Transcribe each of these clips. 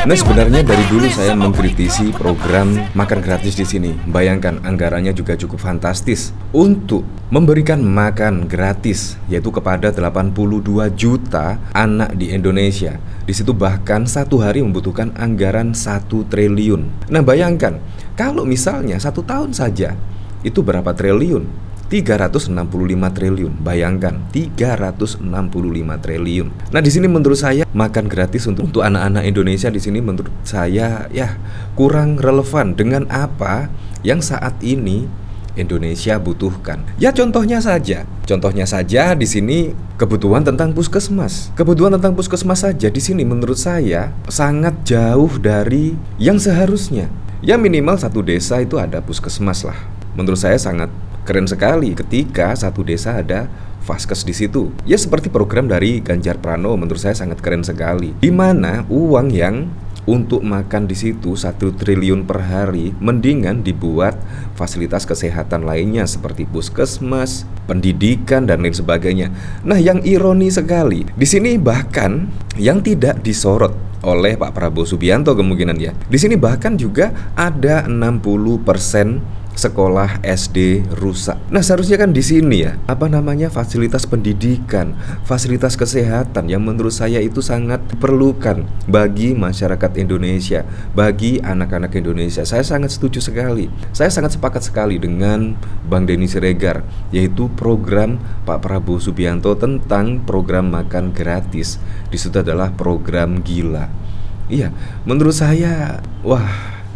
Nah, sebenarnya dari dulu saya mengkritisi program makan gratis di sini. Bayangkan anggarannya juga cukup fantastis untuk memberikan makan gratis, yaitu kepada 82 juta anak di Indonesia. Di situ bahkan satu hari membutuhkan anggaran 1 triliun. Nah, bayangkan kalau misalnya 1 tahun saja itu berapa triliun? 365 triliun. Bayangkan 365 triliun. Nah, di sini menurut saya makan gratis untuk anak-anak Indonesia di sini menurut saya ya kurang relevan dengan apa yang saat ini Indonesia butuhkan. Ya contohnya saja di sini kebutuhan tentang puskesmas. Kebutuhan tentang puskesmas saja di sini menurut saya sangat jauh dari yang seharusnya. Ya minimal satu desa itu ada puskesmas lah. Menurut saya sangat keren sekali ketika satu desa ada Vaskes di situ. Ya seperti program dari Ganjar Pranowo menurut saya sangat keren sekali. Di mana uang yang untuk makan di situ 1 triliun per hari mendingan dibuat fasilitas kesehatan lainnya seperti puskesmas, pendidikan dan lain sebagainya. Nah, yang ironi sekali di sini bahkan yang tidak disorot oleh Pak Prabowo Subianto kemungkinan ya. Di sini bahkan juga ada 60% sekolah SD rusak. Nah, seharusnya kan di sini ya, fasilitas pendidikan, fasilitas kesehatan yang menurut saya itu sangat diperlukan bagi masyarakat Indonesia, bagi anak-anak Indonesia. Saya sangat setuju sekali. Saya sangat sepakat sekali dengan Bang Denny Siregar, yaitu program Pak Prabowo Subianto tentang program makan gratis. Di situ adalah program gila. Iya, menurut saya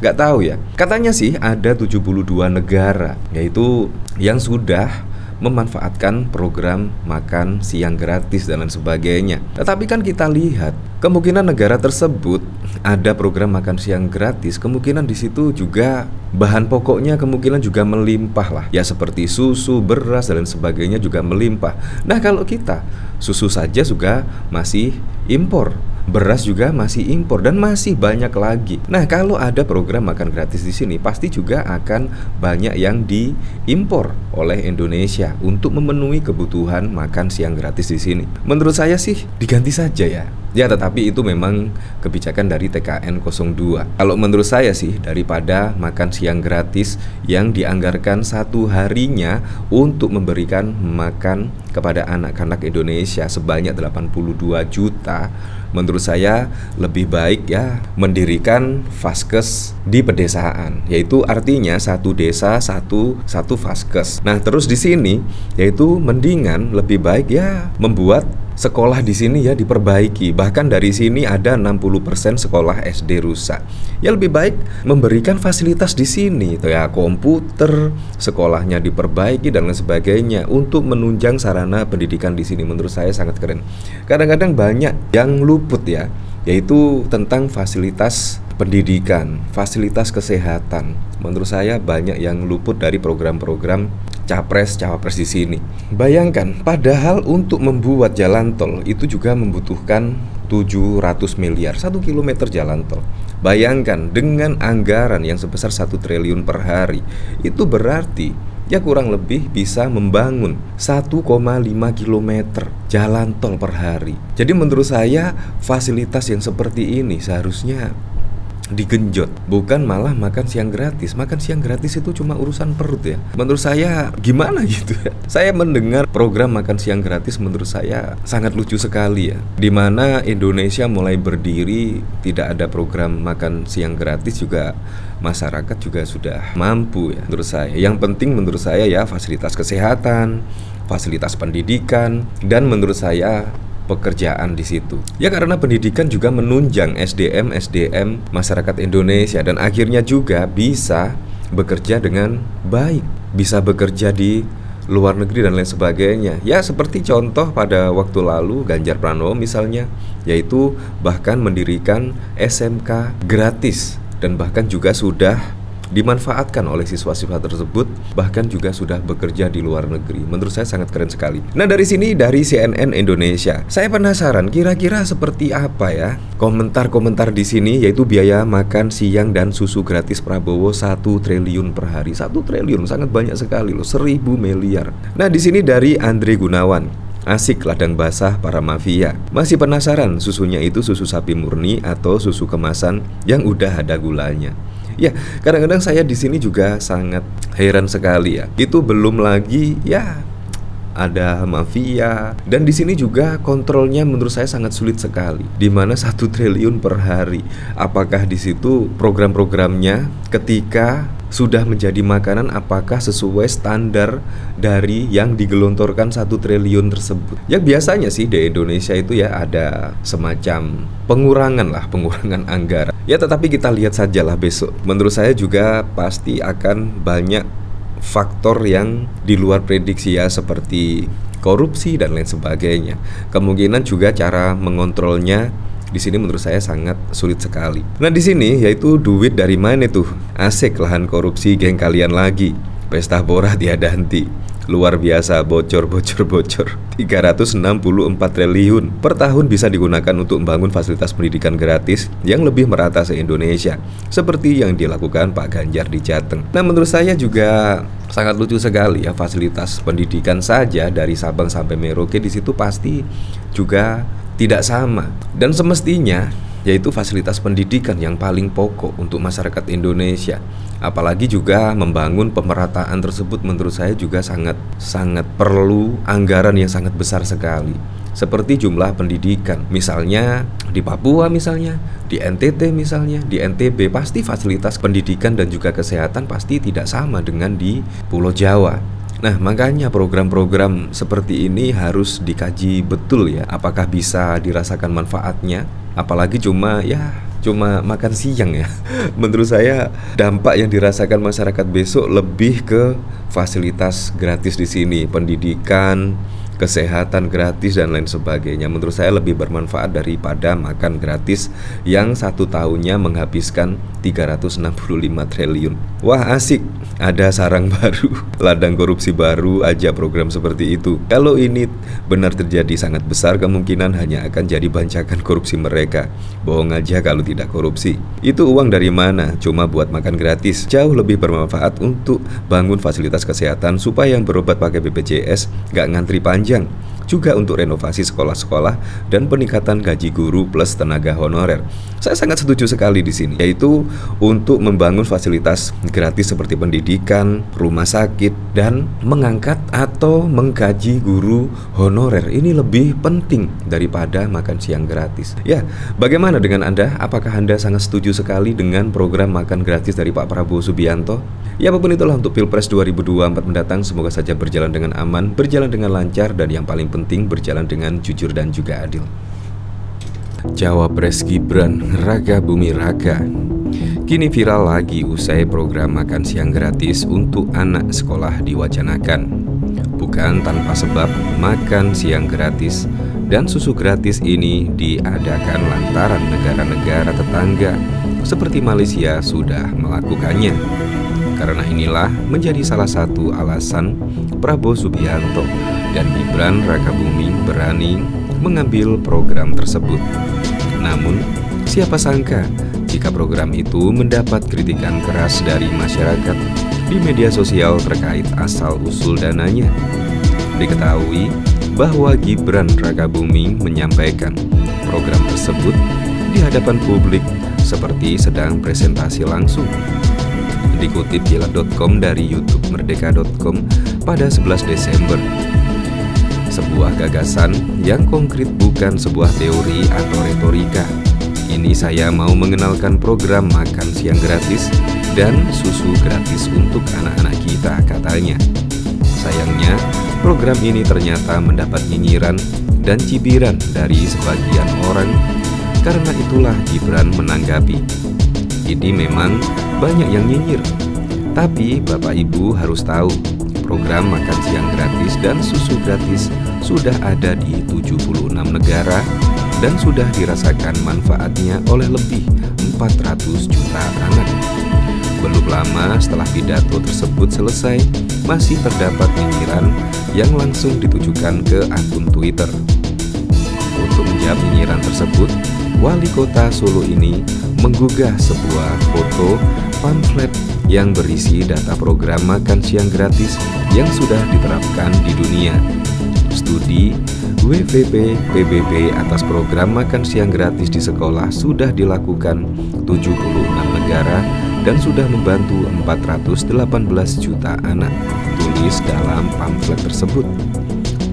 nggak tahu ya. Katanya sih ada 72 negara yaitu yang sudah memanfaatkan program makan siang gratis dan lain sebagainya. Tetapi kan kita lihat kemungkinan negara tersebut ada program makan siang gratis, kemungkinan di situ juga bahan pokoknya kemungkinan juga melimpah lah. Ya seperti susu, beras dan lain sebagainya juga melimpah. Nah, kalau kita susu saja juga masih impor, beras juga masih impor dan masih banyak lagi. Nah, kalau ada program makan gratis di sini pasti juga akan banyak yang diimpor oleh Indonesia untuk memenuhi kebutuhan makan siang gratis di sini. Menurut saya sih diganti saja ya. Ya, tetapi itu memang kebijakan dari TKN 02. Kalau menurut saya sih daripada makan siang gratis yang dianggarkan satu harinya untuk memberikan makan kepada anak-anak Indonesia sebanyak 82 juta, menurut saya lebih baik ya mendirikan Vaskes di pedesaan, yaitu artinya satu desa satu Vaskes. Nah, terus di sini yaitu mendingan lebih baik ya membuat sekolah di sini ya diperbaiki. Bahkan dari sini ada 60% sekolah SD rusak. Ya lebih baik memberikan fasilitas di sini, ya komputer, sekolahnya diperbaiki dan lain sebagainya untuk menunjang sarana pendidikan di sini. Menurut saya sangat keren. Kadang-kadang banyak yang luput ya, yaitu tentang fasilitas pendidikan, fasilitas kesehatan. Menurut saya banyak yang luput dari program-program capres-cawapres di sini. Bayangkan, padahal untuk membuat jalan tol itu juga membutuhkan 700 miliar 1 kilometer jalan tol. Bayangkan dengan anggaran yang sebesar 1 triliun per hari, itu berarti ya kurang lebih bisa membangun 1,5 kilometer jalan tol per hari. Jadi menurut saya fasilitas yang seperti ini seharusnya digenjot, bukan malah makan siang gratis. Makan siang gratis itu cuma urusan perut ya. Menurut saya gimana gitu ya. Saya mendengar program makan siang gratis menurut saya sangat lucu sekali ya. Dimana Indonesia mulai berdiri tidak ada program makan siang gratis juga masyarakat juga sudah mampu ya menurut saya. Yang penting menurut saya ya fasilitas kesehatan, fasilitas pendidikan, dan menurut saya pekerjaan di situ. Ya karena pendidikan juga menunjang SDM masyarakat Indonesia dan akhirnya juga bisa bekerja dengan baik, bisa bekerja di luar negeri dan lain sebagainya. Ya seperti contoh pada waktu lalu Ganjar Pranowo misalnya, yaitu bahkan mendirikan SMK gratis dan bahkan juga sudah dimanfaatkan oleh siswa-siswa tersebut, bahkan juga sudah bekerja di luar negeri. Menurut saya sangat keren sekali. Nah, dari sini dari CNN Indonesia, saya penasaran kira-kira seperti apa ya komentar-komentar di sini, yaitu biaya makan siang dan susu gratis Prabowo 1 triliun per hari. 1 triliun sangat banyak sekali loh, 1000 miliar. Nah, di sini dari Andre Gunawan, Asik ladang basah para mafia. Masih penasaran susunya itu susu sapi murni atau susu kemasan yang udah ada gulanya? Ya, kadang-kadang saya di sini juga sangat heran sekali ya. Itu belum lagi ya ada mafia, dan di sini juga kontrolnya menurut saya sangat sulit sekali. Di mana 1 triliun per hari. Apakah di situ program-programnya ketika sudah menjadi makanan apakah sesuai standar dari yang digelontorkan 1 triliun tersebut? Ya biasanya sih di Indonesia itu ya ada semacam pengurangan anggaran. Ya tetapi kita lihat sajalah besok. Menurut saya juga pasti akan banyak faktor yang di luar prediksi ya, seperti korupsi dan lain sebagainya. Kemungkinan juga cara mengontrolnya di sini menurut saya sangat sulit sekali. Nah di sini yaitu duit dari mana tuh? Asik lahan korupsi geng kalian lagi. Pesta pora tiada henti. Luar biasa, bocor 364 triliun per tahun bisa digunakan untuk membangun fasilitas pendidikan gratis yang lebih merata se-Indonesia, seperti yang dilakukan Pak Ganjar di Jateng. Nah menurut saya juga sangat lucu sekali ya, fasilitas pendidikan saja dari Sabang sampai Merauke di situ pasti juga tidak sama, dan semestinya yaitu fasilitas pendidikan yang paling pokok untuk masyarakat Indonesia. Apalagi juga membangun pemerataan tersebut menurut saya juga sangat perlu anggaran yang sangat besar sekali. Seperti jumlah pendidikan, misalnya di Papua misalnya, di NTT misalnya, di NTB, pasti fasilitas pendidikan dan juga kesehatan pasti tidak sama dengan di Pulau Jawa. Nah makanya program-program seperti ini harus dikaji betul ya, apakah bisa dirasakan manfaatnya. Apalagi cuma makan siang ya. Menurut saya dampak yang dirasakan masyarakat besok lebih ke fasilitas gratis di sini, pendidikan, kesehatan gratis dan lain sebagainya. Menurut saya lebih bermanfaat daripada makan gratis yang 1 tahunnya menghabiskan 365 triliun. Wah asik, ada sarang baru, ladang korupsi baru aja program seperti itu. Kalau ini benar terjadi sangat besar kemungkinan hanya akan jadi bancakan korupsi mereka. Bohong aja kalau tidak korupsi. Itu uang dari mana? Cuma buat makan gratis. Jauh lebih bermanfaat untuk bangun fasilitas kesehatan supaya yang berobat pakai BPJS gak ngantri panjang. Juga untuk renovasi sekolah-sekolah dan peningkatan gaji guru plus tenaga honorer. Saya sangat setuju sekali di sini, yaitu untuk membangun fasilitas gratis seperti pendidikan, rumah sakit, dan mengangkat atau menggaji guru honorer. Ini lebih penting daripada makan siang gratis. Ya, bagaimana dengan Anda? Apakah Anda sangat setuju sekali dengan program makan gratis dari Pak Prabowo Subianto? Ya, apapun itulah untuk Pilpres 2024 mendatang, semoga saja berjalan dengan aman, berjalan dengan lancar, dan yang paling penting berjalan dengan jujur dan juga adil. Cawapres Gibran Raka Buming Raka kini viral lagi usai program makan siang gratis untuk anak sekolah diwacanakan. Bukan tanpa sebab, makan siang gratis dan susu gratis ini diadakan lantaran negara-negara tetangga seperti Malaysia sudah melakukannya. Karena inilah menjadi salah satu alasan Prabowo Subianto dan Gibran Raka Buming berani mengambil program tersebut. Namun, siapa sangka jika program itu mendapat kritikan keras dari masyarakat di media sosial terkait asal-usul dananya. Diketahui bahwa Gibran Raka Buming menyampaikan program tersebut di hadapan publik seperti sedang presentasi langsung. Dikutip Jela.com dari YouTube Merdeka.com pada 11 Desember. Sebuah gagasan yang konkret, bukan sebuah teori atau retorika. Ini saya mau mengenalkan program makan siang gratis dan susu gratis untuk anak-anak kita, katanya. Sayangnya, program ini ternyata mendapat nyinyiran dan cibiran dari sebagian orang. Karena itulah Gibran menanggapi, ini memang banyak yang nyinyir, tapi Bapak Ibu harus tahu, program makan siang gratis dan susu gratis sudah ada di 76 negara dan sudah dirasakan manfaatnya oleh lebih 400 juta anak. Belum lama setelah pidato tersebut selesai, masih terdapat nyinyiran yang langsung ditujukan ke akun Twitter. Untuk menjawab nyinyiran tersebut, Wali Kota Solo ini menggugah sebuah foto pamflet yang berisi data program makan siang gratis yang sudah diterapkan di dunia. studi WVP PBB atas program makan siang gratis di sekolah sudah dilakukan 76 negara dan sudah membantu 418 juta anak, tulis dalam pamflet tersebut.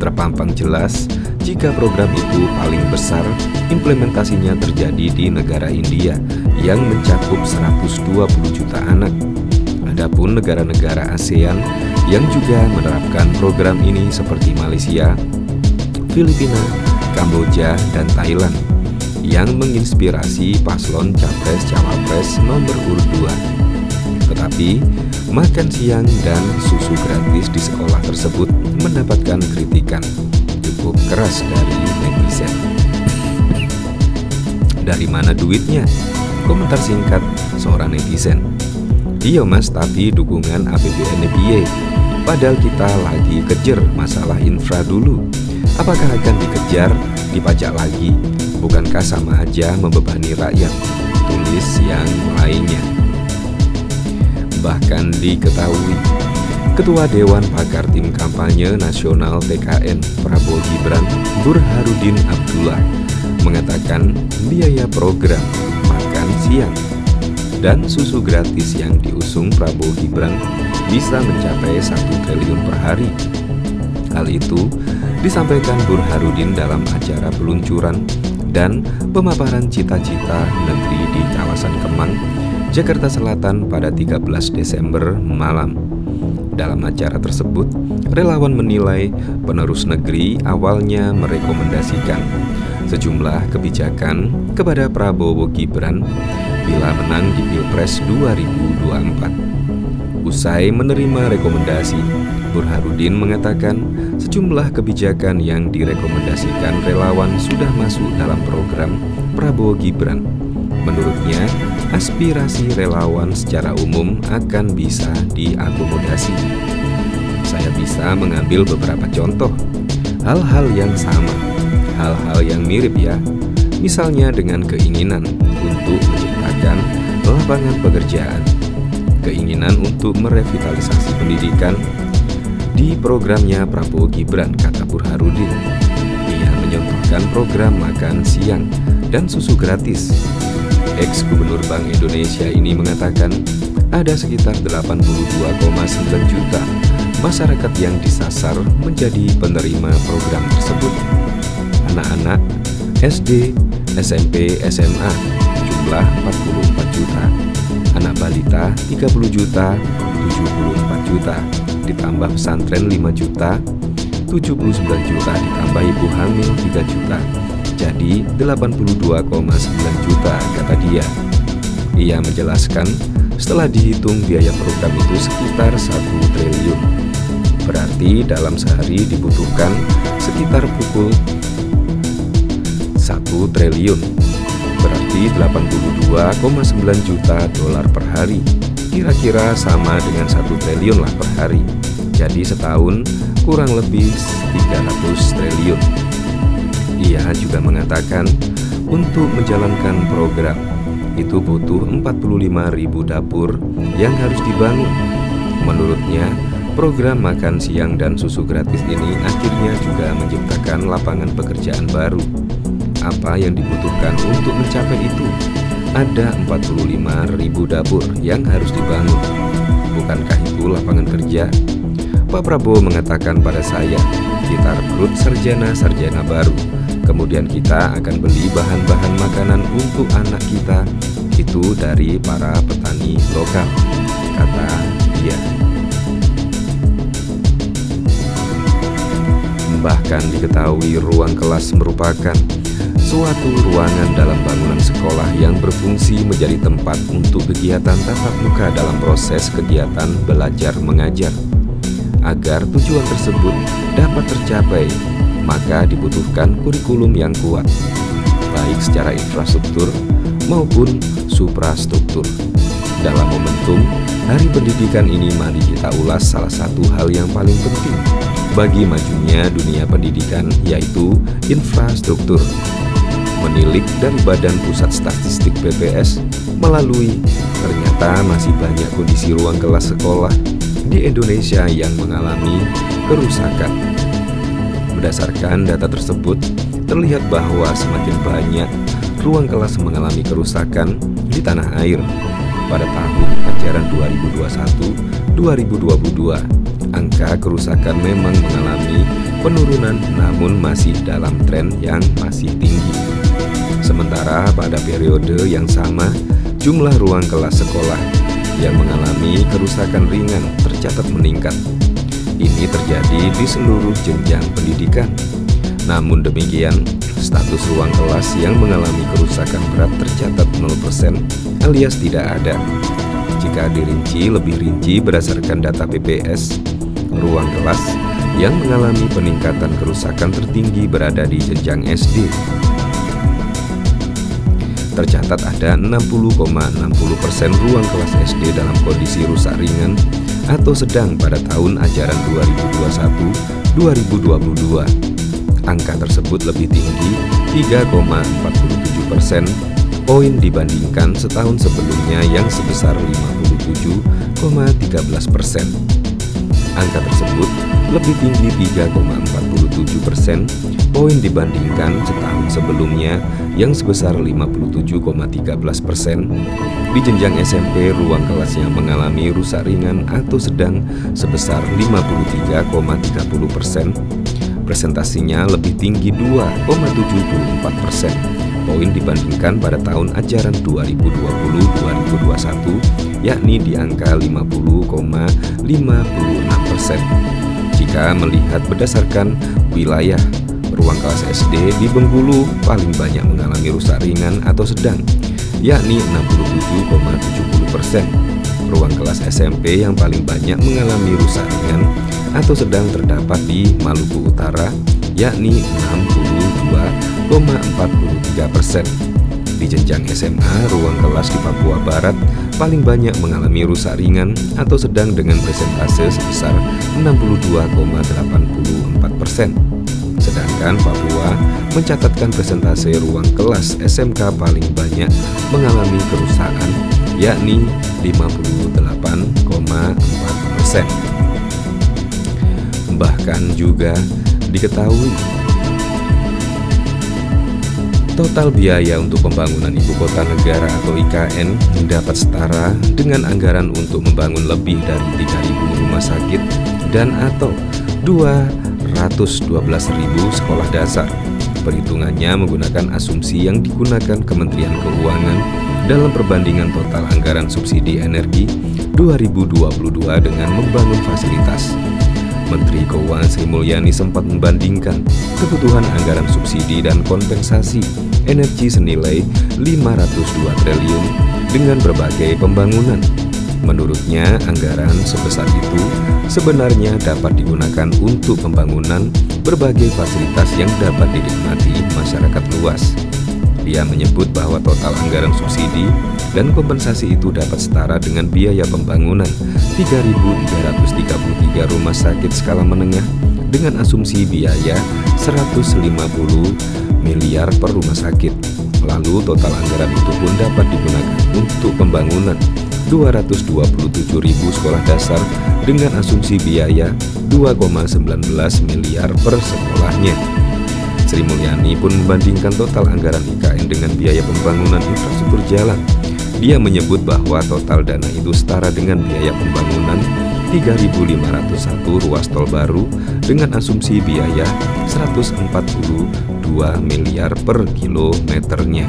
Terpampang jelas jika program itu paling besar implementasinya terjadi di negara India yang mencakup 120 juta anak. Adapun negara-negara ASEAN yang juga menerapkan program ini seperti Malaysia, Filipina, Kamboja, dan Thailand yang menginspirasi paslon Capres-Cawapres nomor urut 2. Tetapi, makan siang dan susu gratis di sekolah tersebut mendapatkan kritikan cukup keras dari netizen. Dari mana duitnya? Komentar singkat seorang netizen. Iya mas, tapi dukungan APBN piye? Padahal kita lagi kejar masalah infra dulu. Apakah akan dikejar, dipajak lagi? Bukankah sama aja membebani rakyat? Tulis yang lainnya. Bahkan diketahui, Ketua Dewan Pakar Tim Kampanye Nasional TKN Prabowo Gibran Burhanuddin Abdullah mengatakan biaya program makan siang dan susu gratis yang diusung Prabowo Gibran bisa mencapai 1 triliun per hari. Hal itu disampaikan Burhanuddin dalam acara peluncuran dan pemaparan cita-cita negeri di kawasan Kemang, Jakarta Selatan pada 13 Desember malam. Dalam acara tersebut, relawan menilai penerus negeri awalnya merekomendasikan sejumlah kebijakan kepada Prabowo Gibran bila menang di Pilpres 2024. Usai menerima rekomendasi, Burhanuddin mengatakan sejumlah kebijakan yang direkomendasikan relawan sudah masuk dalam program Prabowo Gibran. Menurutnya, aspirasi relawan secara umum akan bisa diakomodasi. Saya bisa mengambil beberapa contoh, hal-hal yang sama, hal-hal yang mirip ya. Misalnya dengan keinginan untuk menciptakan lapangan pekerjaan, keinginan untuk merevitalisasi pendidikan di programnya Prabowo Gibran, kata Burhanuddin. Ia menyontohkan program makan siang dan susu gratis. Ex-Gubernur Bank Indonesia ini mengatakan ada sekitar 82,9 juta masyarakat yang disasar menjadi penerima program tersebut. Anak-anak SD, SMP, SMA jumlah 44 juta, anak balita 30 juta, 74 juta, ditambah pesantren 5 juta, 79 juta, ditambah ibu hamil 3 juta, jadi 82,9 juta, kata dia. Ia menjelaskan setelah dihitung biaya program itu sekitar 1 triliun. Berarti dalam sehari dibutuhkan sekitar pukul 1 triliun, berarti 82,9 juta dolar per hari. Kira-kira sama dengan 1 triliun lah per hari. Jadi setahun kurang lebih 300 triliun. Ia juga mengatakan untuk menjalankan program itu butuh 45.000 dapur yang harus dibangun. Menurutnya, program makan siang dan susu gratis ini akhirnya juga menciptakan lapangan pekerjaan baru. Apa yang dibutuhkan untuk mencapai itu? Ada 45.000 dapur yang harus dibangun. Bukankah itu lapangan kerja? Pak Prabowo mengatakan pada saya, kita rekrut sarjana-sarjana baru. Kemudian kita akan beli bahan-bahan makanan untuk anak kita itu dari para petani lokal, kata dia. Bahkan diketahui ruang kelas merupakan suatu ruangan dalam bangunan sekolah yang berfungsi menjadi tempat untuk kegiatan tatap muka dalam proses kegiatan belajar mengajar. Agar tujuan tersebut dapat tercapai, maka dibutuhkan kurikulum yang kuat, baik secara infrastruktur maupun suprastruktur. Dalam momentum Hari Pendidikan ini, mari kita ulas salah satu hal yang paling penting bagi majunya dunia pendidikan, yaitu infrastruktur. Menilik dari Badan Pusat Statistik BPS melalui ternyata masih banyak kondisi ruang kelas sekolah di Indonesia yang mengalami kerusakan. Berdasarkan data tersebut, terlihat bahwa semakin banyak ruang kelas mengalami kerusakan di tanah air. Pada tahun ajaran 2021-2022, angka kerusakan memang mengalami penurunan namun masih dalam tren yang masih tinggi. Sementara pada periode yang sama, jumlah ruang kelas sekolah yang mengalami kerusakan ringan tercatat meningkat. Ini terjadi di seluruh jenjang pendidikan. Namun demikian, status ruang kelas yang mengalami kerusakan berat tercatat 0% alias tidak ada. Jika dirinci lebih rinci berdasarkan data BPS, ruang kelas yang mengalami peningkatan kerusakan tertinggi berada di jenjang SD. Tercatat ada 60,60% ruang kelas SD dalam kondisi rusak ringan atau sedang pada tahun ajaran 2021-2022. Angka tersebut lebih tinggi 3,47% poin dibandingkan setahun sebelumnya yang sebesar 57,13%. Angka tersebut lebih tinggi 3,47% poin dibandingkan setahun sebelumnya yang sebesar 57,13%. Di jenjang SMP, ruang kelas yang mengalami rusak ringan atau sedang sebesar 53,30%. Presentasinya lebih tinggi 2,74% poin dibandingkan pada tahun ajaran 2020-2021, yakni di angka 50,56%. Jika melihat berdasarkan wilayah, ruang kelas SD di Bengkulu paling banyak mengalami rusak ringan atau sedang, yakni 67,70%. Ruang kelas SMP yang paling banyak mengalami rusak ringan atau sedang terdapat di Maluku Utara, yakni 62,43%. Di jenjang SMA, ruang kelas di Papua Barat paling banyak mengalami rusak ringan atau sedang dengan persentase sebesar 62,84%. Sedangkan Papua mencatatkan persentase ruang kelas SMK paling banyak mengalami kerusakan, yakni 58,4%. Bahkan juga diketahui total biaya untuk pembangunan ibu kota negara atau IKN dapat setara dengan anggaran untuk membangun lebih dari 3.000 rumah sakit dan atau 212.000 sekolah dasar. Perhitungannya menggunakan asumsi yang digunakan Kementerian Keuangan dalam perbandingan total anggaran subsidi energi 2022 dengan membangun fasilitas. Menteri Keuangan Sri Mulyani sempat membandingkan kebutuhan anggaran subsidi dan kompensasi energi senilai 502 triliun dengan berbagai pembangunan. Menurutnya, anggaran sebesar itu sebenarnya dapat digunakan untuk pembangunan berbagai fasilitas yang dapat dinikmati masyarakat luas. Dia menyebut bahwa total anggaran subsidi dan kompensasi itu dapat setara dengan biaya pembangunan 3.333 rumah sakit skala menengah dengan asumsi biaya 150 miliar per rumah sakit. Lalu total anggaran itu pun dapat digunakan untuk pembangunan 227.000 sekolah dasar dengan asumsi biaya 2,19 miliar per sekolahnya. Sri Mulyani pun membandingkan total anggaran IKN dengan biaya pembangunan infrastruktur jalan. Dia menyebut bahwa total dana itu setara dengan biaya pembangunan 3.501 ruas tol baru dengan asumsi biaya 142 miliar per kilometernya.